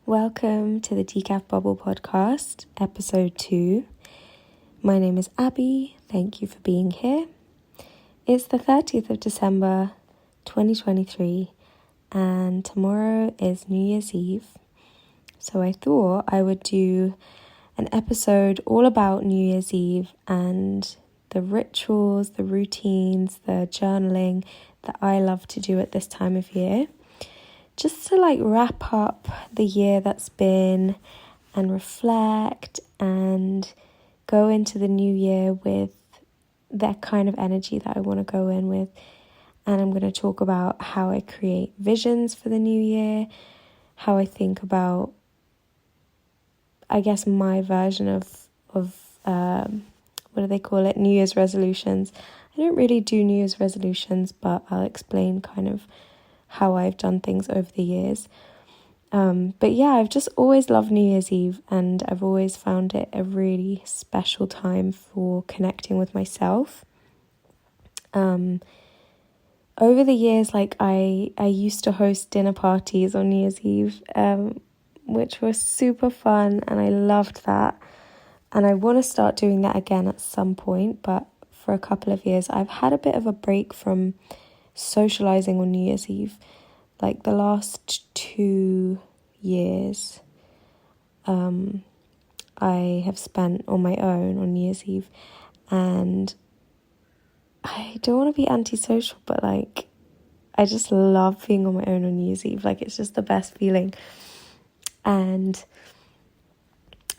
Welcome to the Decaf Bubble Podcast, episode 2. My name is Abby. Thank you for being here. It's the 30th of December, 2023, and tomorrow is New Year's Eve. So I thought I would do an episode all about New Year's Eve and the rituals, the routines, the journaling that I love to do at this time of year. Just to wrap up the year that's been and reflect and go into the new year with that kind of energy that I want to go in with. And I'm going to talk about how I create visions for the new year, how I think about, my version of what do they call it? New Year's resolutions. I don't really do New Year's resolutions, but I'll explain kind of how I've done things over the years. But yeah, I've just always loved New Year's Eve, and I've always found it a really special time for connecting with myself. Over the years, I used to host dinner parties on New Year's Eve, which was super fun, and I loved that. And I want to start doing that again at some point, but for a couple of years, I've had a bit of a break from socializing on New Year's Eve. Like the last 2 years, I have spent on my own on New Year's Eve, and I don't want to be antisocial, but I just love being on my own on New Year's Eve. It's just the best feeling, and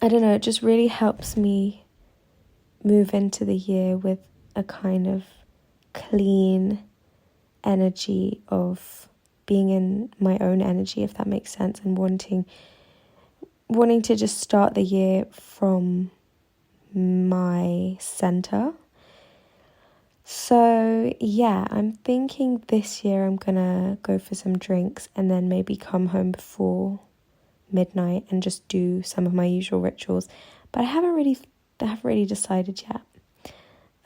I don't know, it just really helps me move into the year with a kind of clean energy of being in my own energy, if that makes sense, and wanting to just start the year from my center. So yeah, I'm thinking this year I'm gonna go for some drinks and then maybe come home before midnight and just do some of my usual rituals, but I haven't really decided yet.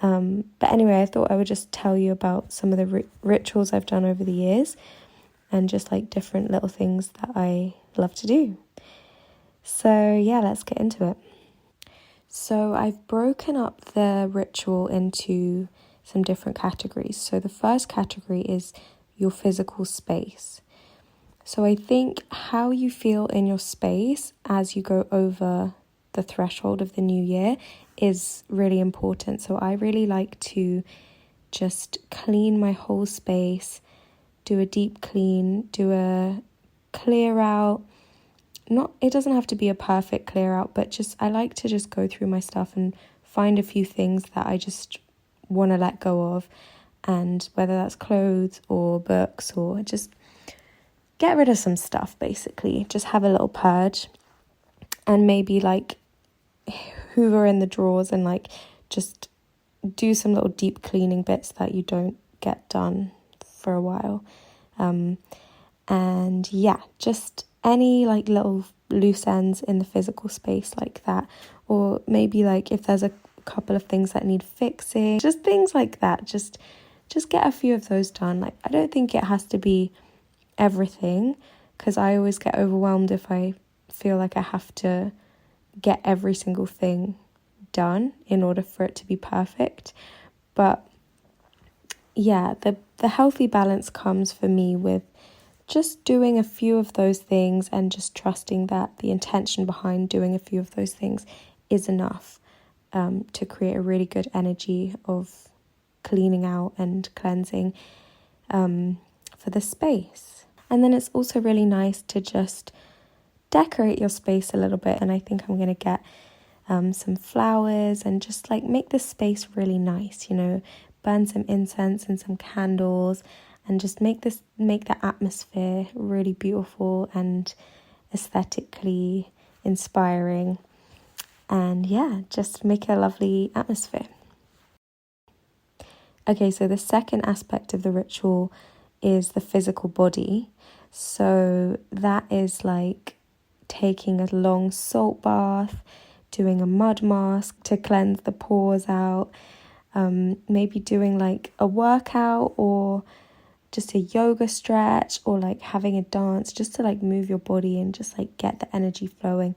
But anyway, I thought I would just tell you about some of the rituals I've done over the years and just different little things that I love to do. So yeah, let's get into it. So I've broken up the ritual into some different categories. So the first category is your physical space. So I think how you feel in your space as you go over the threshold of the new year is really important. So I really like to just clean my whole space, do a deep clean, do a clear out. It doesn't have to be a perfect clear out, but I like to just go through my stuff and find a few things that I just want to let go of, and whether that's clothes or books or just get rid of some stuff, basically. Just have a little purge and maybe hoover in the drawers and just do some little deep cleaning bits that you don't get done for a while. And yeah, just any little loose ends in the physical space like that, or maybe if there's a couple of things that need fixing, just things like that. Just get a few of those done. I don't think it has to be everything, because I always get overwhelmed if I feel like I have to get every single thing done in order for it to be perfect. But yeah, the healthy balance comes for me with just doing a few of those things and just trusting that the intention behind doing a few of those things is enough to create a really good energy of cleaning out and cleansing for the space. And then it's also really nice to just decorate your space a little bit. And I think I'm going to get some flowers and just make this space really nice, burn some incense and some candles and just make the atmosphere really beautiful and aesthetically inspiring. And yeah, just make a lovely atmosphere. Okay, so the second aspect of the ritual is the physical body. So that is taking a long salt bath, doing a mud mask to cleanse the pores out, maybe doing a workout or just a yoga stretch or like having a dance just to like move your body and just like get the energy flowing.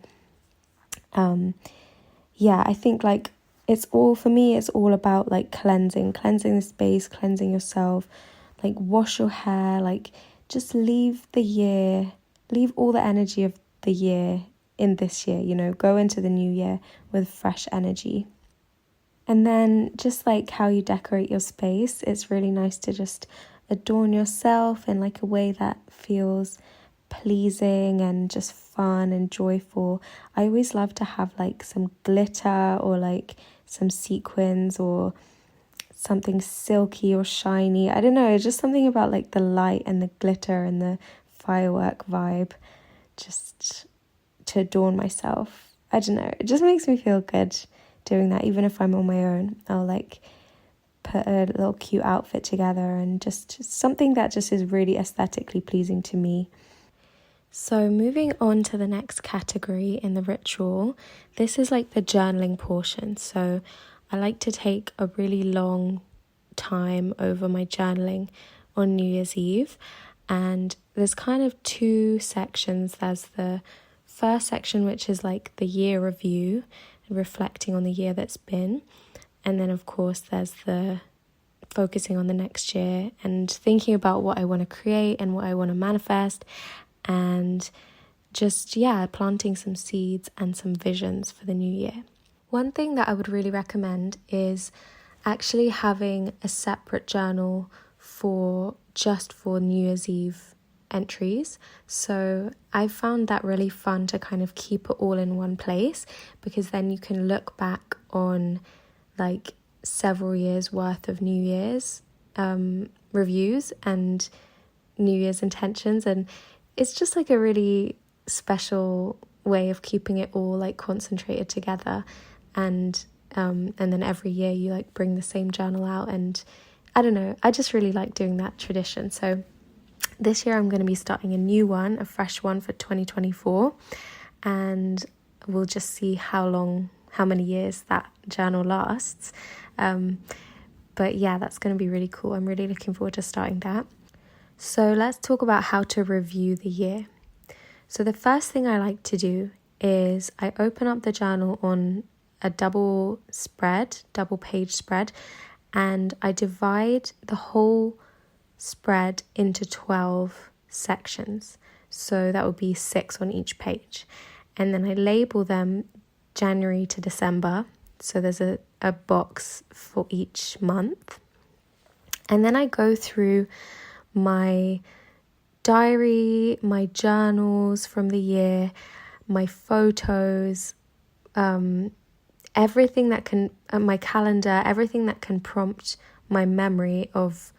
I think like it's all about like cleansing the space, cleansing yourself, like wash your hair, like just leave all the energy of the year in this year, you know, go into the new year with fresh energy. And then just like how you decorate your space, it's really nice to just adorn yourself in like a way that feels pleasing and just fun and joyful. I always love to have like some glitter or like some sequins or something silky or shiny. I don't know, just something about like the light and the glitter and the firework vibe just to adorn myself. I don't know, it just makes me feel good doing that. Even if I'm on my own, I'll like put a little cute outfit together and just something that just is really aesthetically pleasing to me. So moving on to the next category in the ritual, this is like the journaling portion. So I like to take a really long time over my journaling on New Year's Eve, and there's kind of two sections. There's the first section, which is like the year review, reflecting on the year that's been, and then of course there's the focusing on the next year and thinking about what I want to create and what I want to manifest, and just planting some seeds and some visions for the new year. One thing that I would really recommend is actually having a separate journal for New Year's Eve entries. So I found that really fun to kind of keep it all in one place, because then you can look back on like several years worth of New Year's reviews and New Year's intentions, and it's just like a really special way of keeping it all like concentrated together. And then every year you like bring the same journal out, and I don't know, I just really like doing that tradition. So this year I'm going to be starting a new one, a fresh one for 2024, and we'll just see how many years that journal lasts. But yeah, that's going to be really cool. I'm really looking forward to starting that. So let's talk about how to review the year. So the first thing I like to do is I open up the journal on a double page spread, and I divide the whole spread into 12 sections. So that would be 6 on each page. And then I label them January to December. So there's a box for each month. And then I go through my diary, my journals from the year, my photos, everything that can, my calendar, everything that can prompt my memory of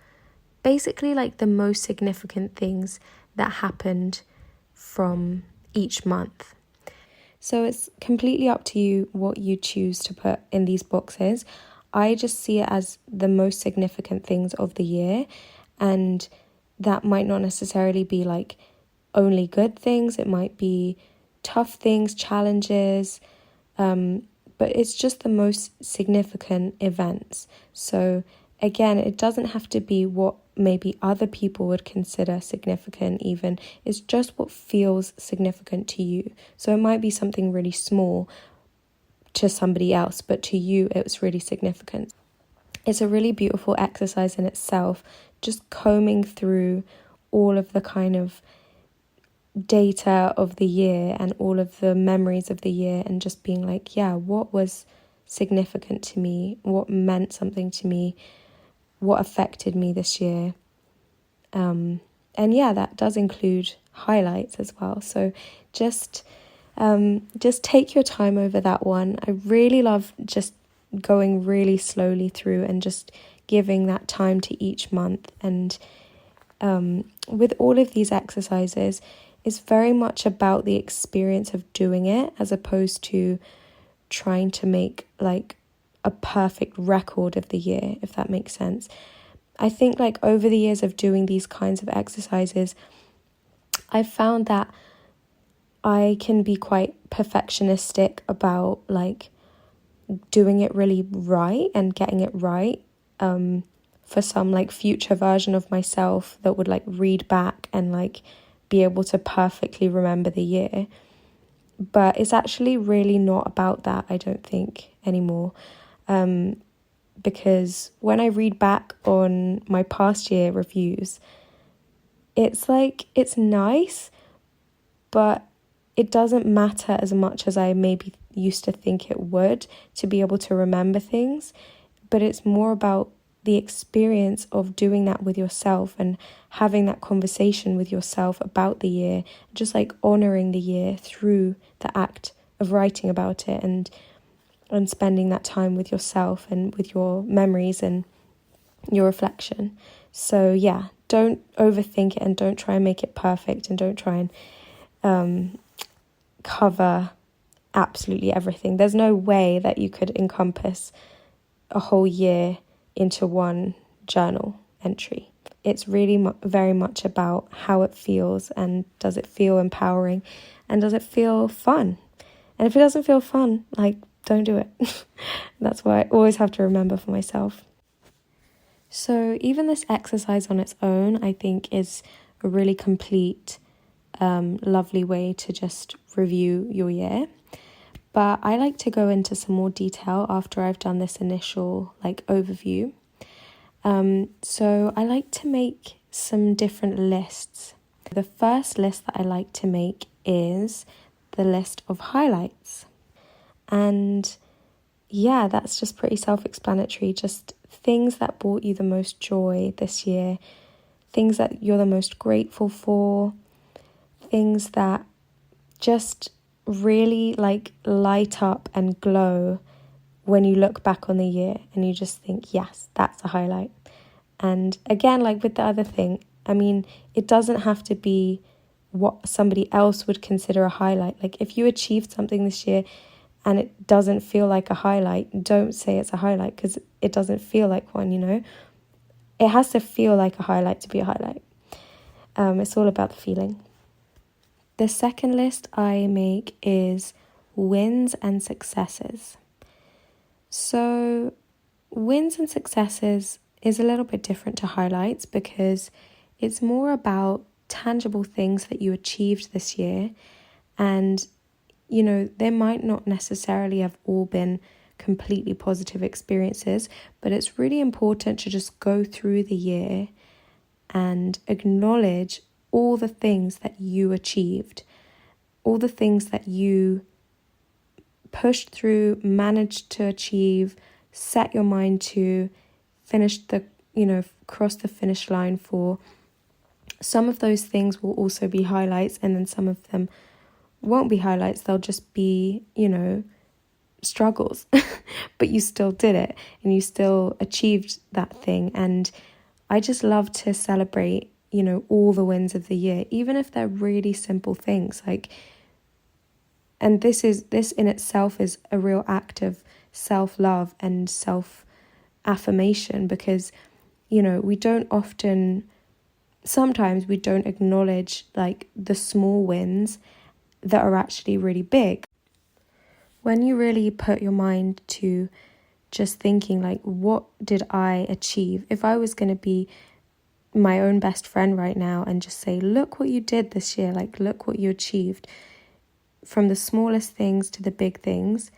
basically like the most significant things that happened from each month. So it's completely up to you what you choose to put in these boxes. I just see it as the most significant things of the year, and that might not necessarily be like only good things. It might be tough things, challenges, but it's just the most significant events. So again, it doesn't have to be what maybe other people would consider significant even. It's just what feels significant to you. So it might be something really small to somebody else, but to you it was really significant. It's a really beautiful exercise in itself, just combing through all of the kind of data of the year and all of the memories of the year, and just being like, what was significant to me? What meant something to me? What affected me this year? And that does include highlights as well. So just take your time over that one. I really love just going really slowly through and just giving that time to each month. And with all of these exercises, it's very much about the experience of doing it, as opposed to trying to make like a perfect record of the year, if that makes sense. I think like over the years of doing these kinds of exercises, I've found that I can be quite perfectionistic about like doing it really right and getting it right for some like future version of myself that would like read back and like be able to perfectly remember the year. But it's actually really not about that, I don't think, anymore. Because when I read back on my past year reviews, it's like, it's nice, but it doesn't matter as much as I maybe used to think it would to be able to remember things. But it's more about the experience of doing that with yourself and having that conversation with yourself about the year, just like honoring the year through the act of writing about it and spending that time with yourself and with your memories and your reflection. So yeah, don't overthink it and don't try and make it perfect and don't try and cover absolutely everything. There's no way that you could encompass a whole year into one journal entry. It's really very much about how it feels, and does it feel empowering, and does it feel fun? And if it doesn't feel fun, like, don't do it. That's what I always have to remember for myself. So even this exercise on its own, I think, is a really complete, lovely way to just review your year. But I like to go into some more detail after I've done this initial like overview. So I like to make some different lists. The first list that I like to make is the list of highlights. And yeah, that's just pretty self-explanatory. Just things that brought you the most joy this year, things that you're the most grateful for, things that just really like light up and glow when you look back on the year and you just think, yes, that's a highlight. And again, like with the other thing, I mean, it doesn't have to be what somebody else would consider a highlight. Like if you achieved something this year and it doesn't feel like a highlight, don't say it's a highlight, because it doesn't feel like one, you know. It has to feel like a highlight to be a highlight. It's all about the feeling. The second list I make is wins and successes. So wins and successes is a little bit different to highlights, because it's more about tangible things that you achieved this year. And, you know, they might not necessarily have all been completely positive experiences, but it's really important to just go through the year and acknowledge all the things that you achieved, all the things that you pushed through, managed to achieve, set your mind to, cross the finish line for. Some of those things will also be highlights, and then some of them won't be highlights. They'll just be, struggles, but you still did it and you still achieved that thing. And I just love to celebrate, all the wins of the year, even if they're really simple things. And this in itself is a real act of self-love and self-affirmation, because, sometimes we don't acknowledge like the small wins that are actually really big. When you really put your mind to just thinking like, what did I achieve? If I was going to be my own best friend right now and just say, look what you did this year, like look what you achieved, from the smallest things to the big things,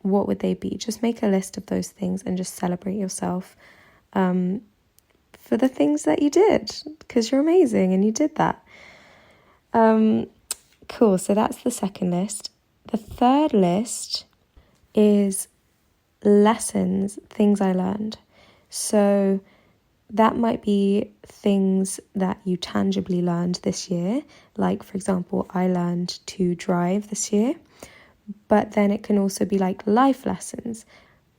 what would they be? Just make a list of those things and just celebrate yourself for the things that you did, because you're amazing and you did that. Cool, so that's the second list. The third list is lessons, things I learned. So that might be things that you tangibly learned this year. Like, for example, I learned to drive this year. But then it can also be like life lessons.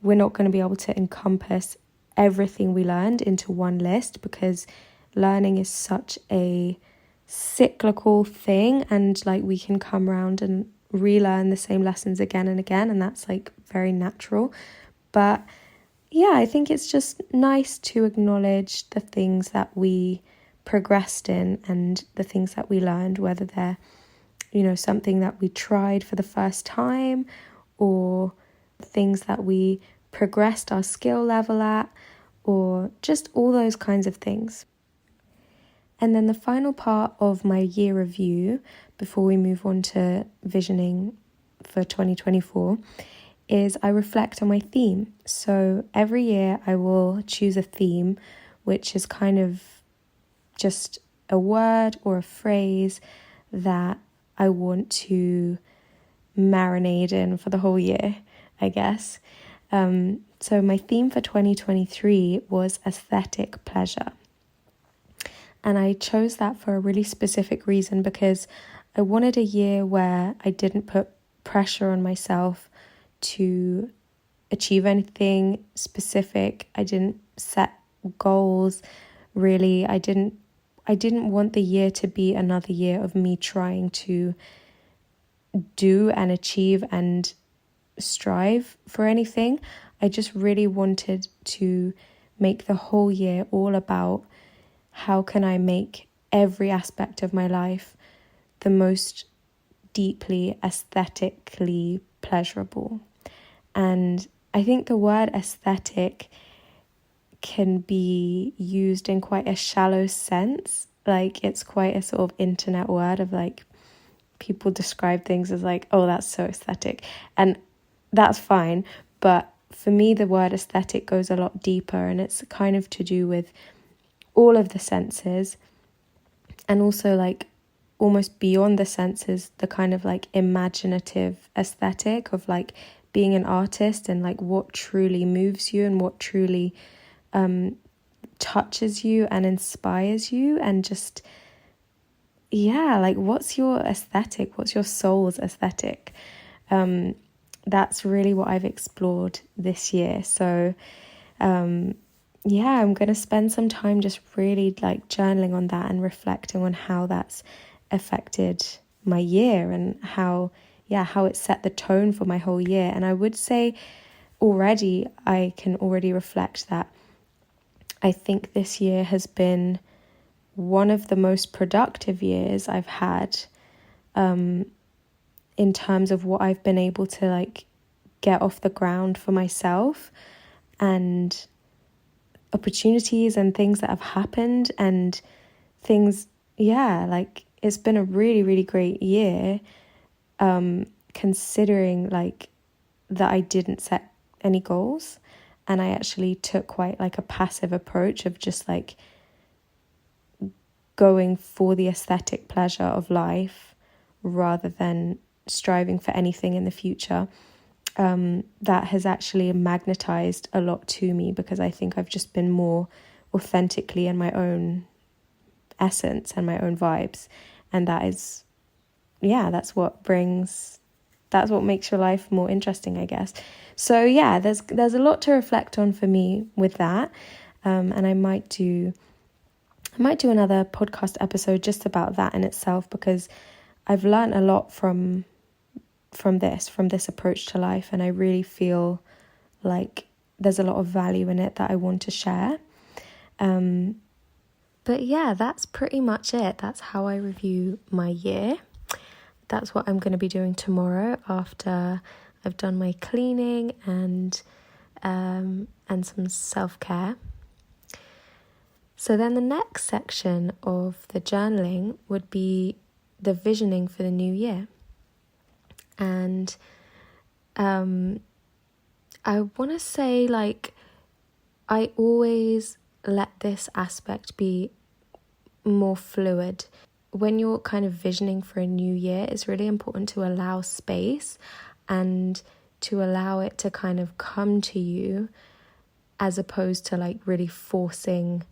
We're not going to be able to encompass everything we learned into one list, because learning is such a cyclical thing, and like we can come around and relearn the same lessons again and again, and that's like very natural. But yeah, I think it's just nice to acknowledge the things that we progressed in and the things that we learned, whether they're, something that we tried for the first time, or things that we progressed our skill level at, or just all those kinds of things. And then the final part of my year review, before we move on to visioning for 2024, is I reflect on my theme. So every year I will choose a theme, which is kind of just a word or a phrase that I want to marinate in for the whole year, I guess. So my theme for 2023 was aesthetic pleasure. And I chose that for a really specific reason, because I wanted a year where I didn't put pressure on myself to achieve anything specific. I didn't set goals, really. I didn't want the year to be another year of me trying to do and achieve and strive for anything. I just really wanted to make the whole year all about how can I make every aspect of my life the most deeply aesthetically pleasurable. And I think the word aesthetic can be used in quite a shallow sense. Like, it's quite a sort of internet word of like, people describe things as like, oh, that's so aesthetic. And that's fine. But for me, the word aesthetic goes a lot deeper, and it's kind of to do with all of the senses, and also like almost beyond the senses, the kind of like imaginative aesthetic of like being an artist, and like what truly moves you and what truly touches you and inspires you, and just like what's your aesthetic, what's your soul's aesthetic. That's really what I've explored this year. So I'm going to spend some time just really like journaling on that and reflecting on how that's affected my year, and how it set the tone for my whole year. And I would say I can already reflect that I think this year has been one of the most productive years I've had, in terms of what I've been able to like get off the ground for myself, and opportunities and things that have happened, and things, like it's been a really, really great year, considering like that I didn't set any goals, and I actually took quite like a passive approach of just like going for the aesthetic pleasure of life rather than striving for anything in the future. That has actually magnetized a lot to me, because I think I've just been more authentically in my own essence and my own vibes, and that's what makes your life more interesting, I guess. So there's a lot to reflect on for me with that, and I might do another podcast episode just about that in itself, because I've learned a lot from this approach to life, and I really feel like there's a lot of value in it that I want to share. But that's pretty much it. That's how I review my year. That's what I'm going to be doing tomorrow after I've done my cleaning and some self-care. So then the next section of the journaling would be the visioning for the new year. And I want to say, like, I always let this aspect be more fluid. When you're kind of visioning for a new year, it's really important to allow space and to allow it to kind of come to you, as opposed to like really forcing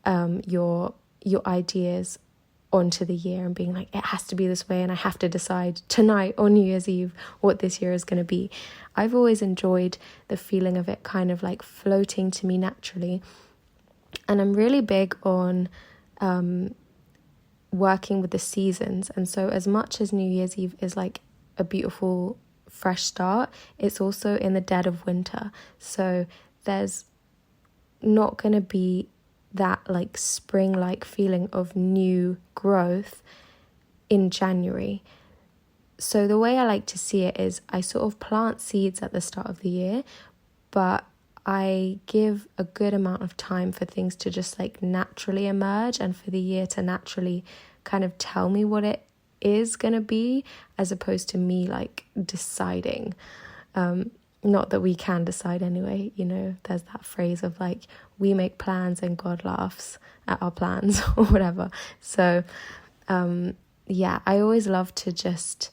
your ideas onto the year and being like, it has to be this way and I have to decide tonight on New Year's Eve what this year is going to be. I've always enjoyed the feeling of it kind of like floating to me naturally, and I'm really big on working with the seasons. And so as much as New Year's Eve is like a beautiful fresh start, it's also in the dead of winter, so there's not going to be that like spring-like feeling of new growth in January. So the way I like to see it is I sort of plant seeds at the start of the year, but I give a good amount of time for things to just like naturally emerge and for the year to naturally kind of tell me what it is going to be, as opposed to me like deciding. Not that we can decide anyway, there's that phrase of like, we make plans and God laughs at our plans or whatever. So I always love to just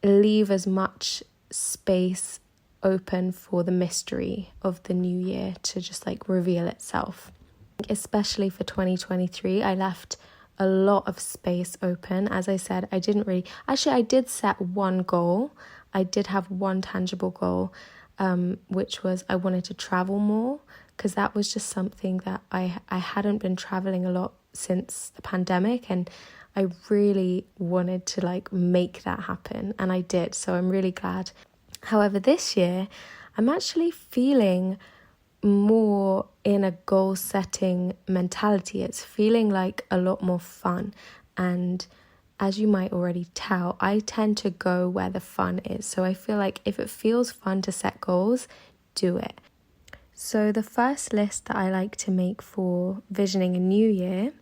leave as much space open for the mystery of the new year to just like reveal itself. Especially for 2023, I left a lot of space open. As I said, I did set one goal. I did have one tangible goal, which was I wanted to travel more, because that was just something that I hadn't been traveling a lot since the pandemic, and I really wanted to like make that happen, and I did, so I'm really glad. However, this year I'm actually feeling more in a goal setting mentality. It's feeling like a lot more fun, and as you might already tell, I tend to go where the fun is. So I feel like if it feels fun to set goals, do it. So the first list that I like to make for visioning a new year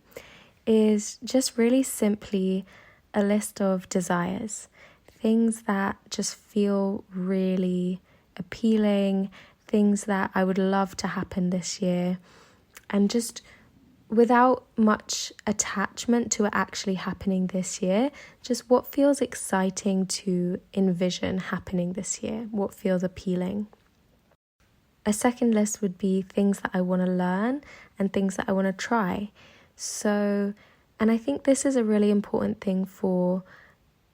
is just really simply a list of desires, things that just feel really appealing, things that I would love to happen this year, and just without much attachment to it actually happening this year, just what feels exciting to envision happening this year, what feels appealing. A second list would be things that I want to learn and things that I want to try. So, and I think this is a really important thing for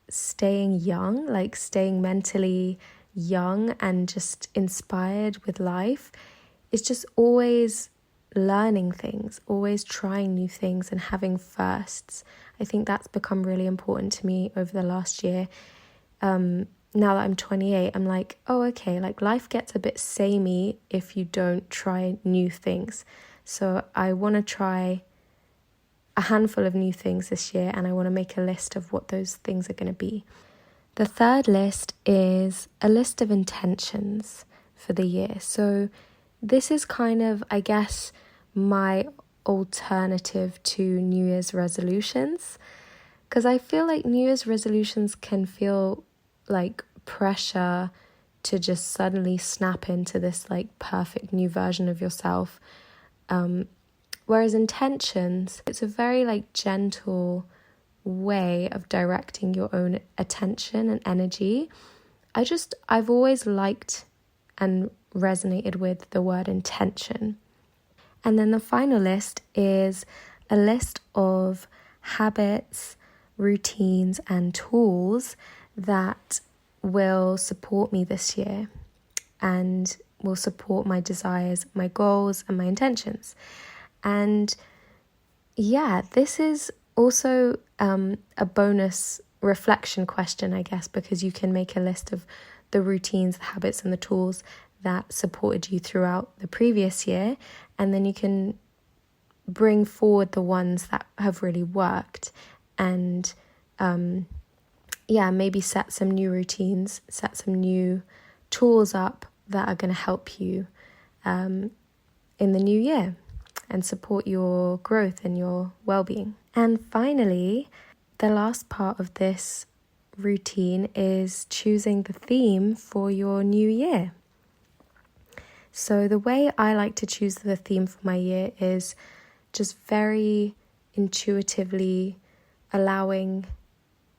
staying young, like staying mentally young and just inspired with life. It's just always learning things, always trying new things and having firsts. I think that's become really important to me over the last year. Now that I'm 28, I'm like, oh, okay, like life gets a bit samey if you don't try new things. So I want to try a handful of new things this year, and I want to make a list of what those things are going to be. The third list is a list of intentions for the year. So this is kind of, I guess, my alternative to New Year's resolutions, because I feel like New Year's resolutions can feel like pressure to just suddenly snap into this like perfect new version of yourself. Whereas intentions, it's a very like gentle way of directing your own attention and energy. I've always liked and resonated with the word intention. And then the final list is a list of habits, routines, and tools that will support me this year and will support my desires, my goals, and my intentions. And yeah, this is also a bonus reflection question, I guess, because you can make a list of the routines, the habits, and the tools that supported you throughout the previous year, and then you can bring forward the ones that have really worked, and maybe set some new routines, set some new tools up that are going to help you in the new year and support your growth and your well-being. And finally, the last part of this routine is choosing the theme for your new year. So the way I like to choose the theme for my year is just very intuitively allowing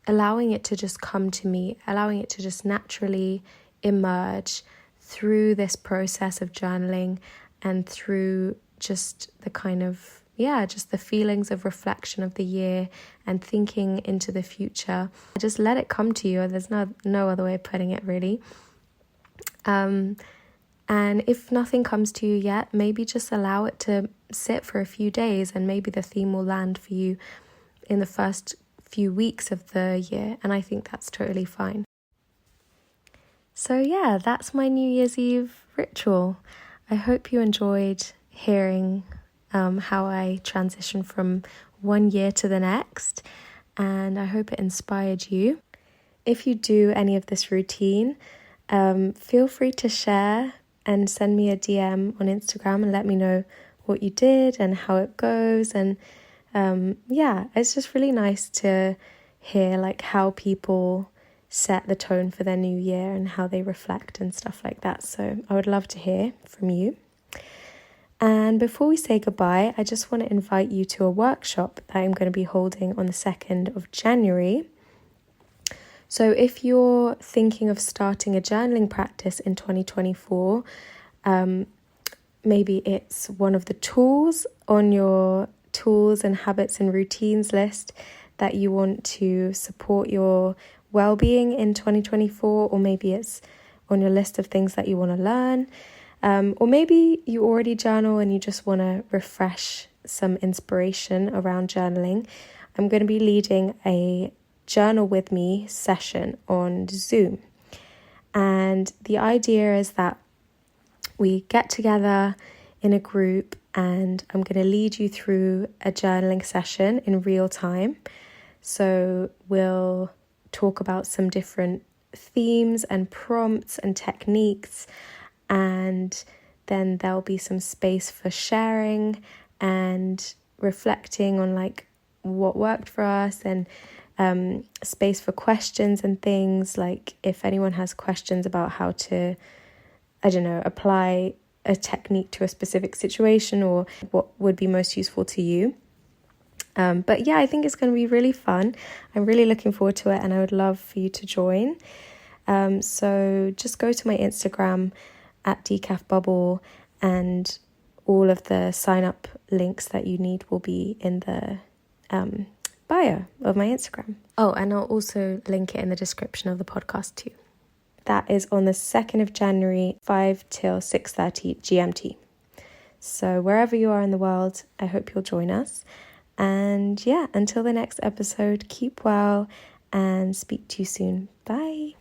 it to just come to me, allowing it to just naturally emerge through this process of journaling and through just the kind of, just the feelings of reflection of the year and thinking into the future. Just let it come to you. There's no other way of putting it, really. And if nothing comes to you yet, maybe just allow it to sit for a few days, and maybe the theme will land for you in the first few weeks of the year, and I think that's totally fine. So yeah, that's my New Year's Eve ritual. I hope you enjoyed hearing how I transition from one year to the next, and I hope it inspired you. If you do any of this routine, feel free to share and send me a DM on Instagram and let me know what you did and how it goes. And it's just really nice to hear like how people set the tone for their new year and how they reflect and stuff like that. So I would love to hear from you. And before we say goodbye, I just want to invite you to a workshop that I'm going to be holding on the 2nd of January. So if you're thinking of starting a journaling practice in 2024, maybe it's one of the tools on your tools and habits and routines list that you want to support your well-being in 2024, or maybe it's on your list of things that you want to learn. Or maybe you already journal and you just want to refresh some inspiration around journaling. I'm going to be leading a journal with me session on Zoom. And the idea is that we get together in a group and I'm going to lead you through a journaling session in real time. So we'll talk about some different themes and prompts and techniques, and then there'll be some space for sharing and reflecting on like what worked for us, and space for questions and things, like if anyone has questions about how to, apply a technique to a specific situation or what would be most useful to you. But I think it's going to be really fun. I'm really looking forward to it and I would love for you to join. So just go to my Instagram at decafbubble, and all of the sign up links that you need will be in the bio of my Instagram. Oh, and I'll also link it in the description of the podcast too. That is on the 2nd of January, 5 till 6:30 GMT. So wherever you are in the world, I hope you'll join us. And until the next episode, keep well and speak to you soon. Bye.